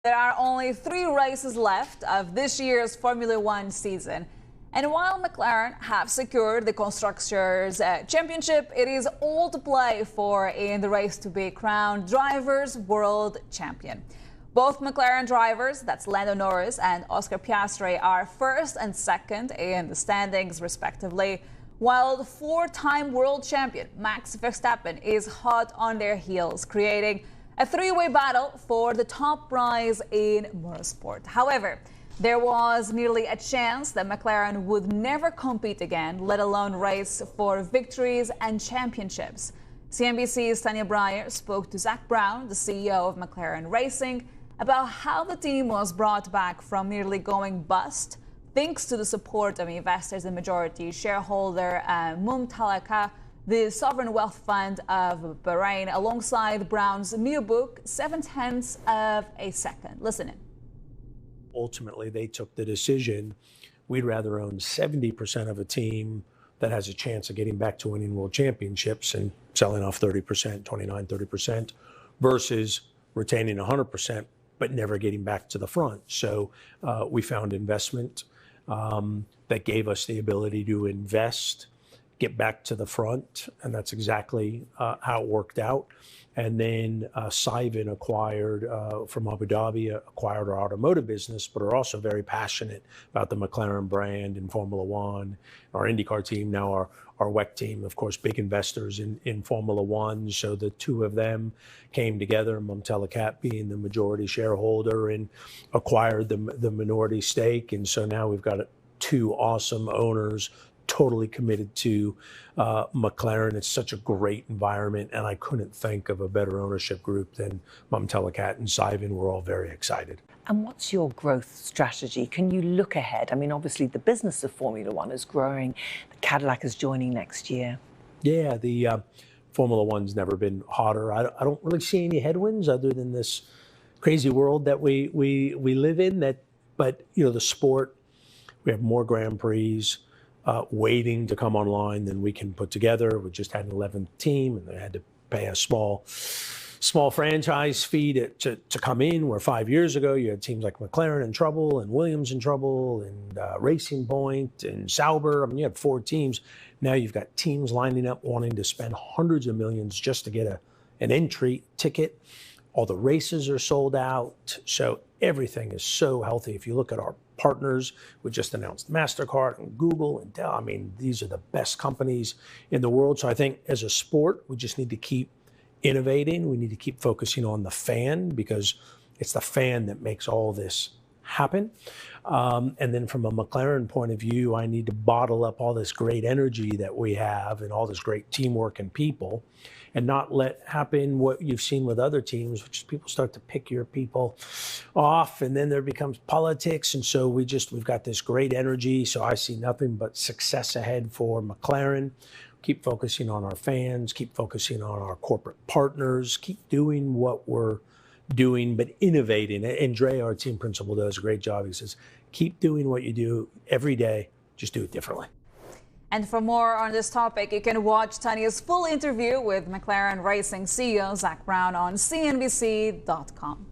There are only 3 races left of this year's Formula One season. And while McLaren have secured the Constructors' Championship, it is all to play for in the race to be crowned Drivers' World Champion. Both McLaren drivers, that's Lando Norris and Oscar Piastri, are first and second in the standings, respectively, while the 4-time world champion Max Verstappen is hot on their heels, creating a 3-way battle for the top prize in motorsport. However, there was nearly a chance that McLaren would never compete again, let alone race for victories and championships. CNBC's Tania Bryer spoke to Zak Brown, the CEO of McLaren Racing, about how the team was brought back from nearly going bust, thanks to the support of investors and majority shareholder Mumtalaka, the sovereign wealth fund of Bahrain, alongside Brown's new book, 0.7 of a second. Listen in. Ultimately, they took the decision, we'd rather own 70% of a team that has a chance of getting back to winning world championships and selling off 30%, 30%, versus retaining 100%, but never getting back to the front. So we found investment that gave us the ability to invest, get back to the front, and that's exactly how it worked out. And then Saivin acquired from Abu Dhabi, acquired our automotive business, but are also very passionate about the McLaren brand in Formula One, our IndyCar team, now our WEC team, of course, big investors in Formula One. So the two of them came together, Mumtalakat being the majority shareholder, and acquired the minority stake. And so now we've got 2 awesome owners, totally committed to McLaren. It's such a great environment, and I couldn't think of a better ownership group than Mumtalakat and Saivin. We're all very excited. And what's your growth strategy? Can you look ahead? I mean, obviously the business of Formula One is growing. The Cadillac is joining next year. Yeah, the Formula One's never been hotter. I don't really see any headwinds other than this crazy world that we live in. But you know, the sport, we have more Grand Prix waiting to come online than we can put together. We just had an 11th team, and they had to pay a small franchise fee to come in, where 5 years ago you had teams like McLaren in trouble and Williams in trouble and Racing Point and Sauber. I mean, you had 4 teams. Now you've got teams lining up wanting to spend hundreds of millions just to get an entry ticket. All the races are sold out. So everything is so healthy. If you look at our partners, we just announced MasterCard and Google and Dell. I mean, these are the best companies in the world. So I think as a sport, we just need to keep innovating. We need to keep focusing on the fan, because it's the fan that makes all this happen. And then from a McLaren point of view, I need to bottle up all this great energy that we have and all this great teamwork and people, and not let happen what you've seen with other teams, which is people start to pick your people off, and then there becomes politics. And so we've got this great energy. So I see nothing but success ahead for McLaren. Keep focusing on our fans, keep focusing on our corporate partners, keep doing what we're doing, but innovating. And Dre, our team principal, does a great job. He says, keep doing what you do every day, just do it differently. And for more on this topic, you can watch Tania's full interview with McLaren Racing CEO Zak Brown on CNBC.com.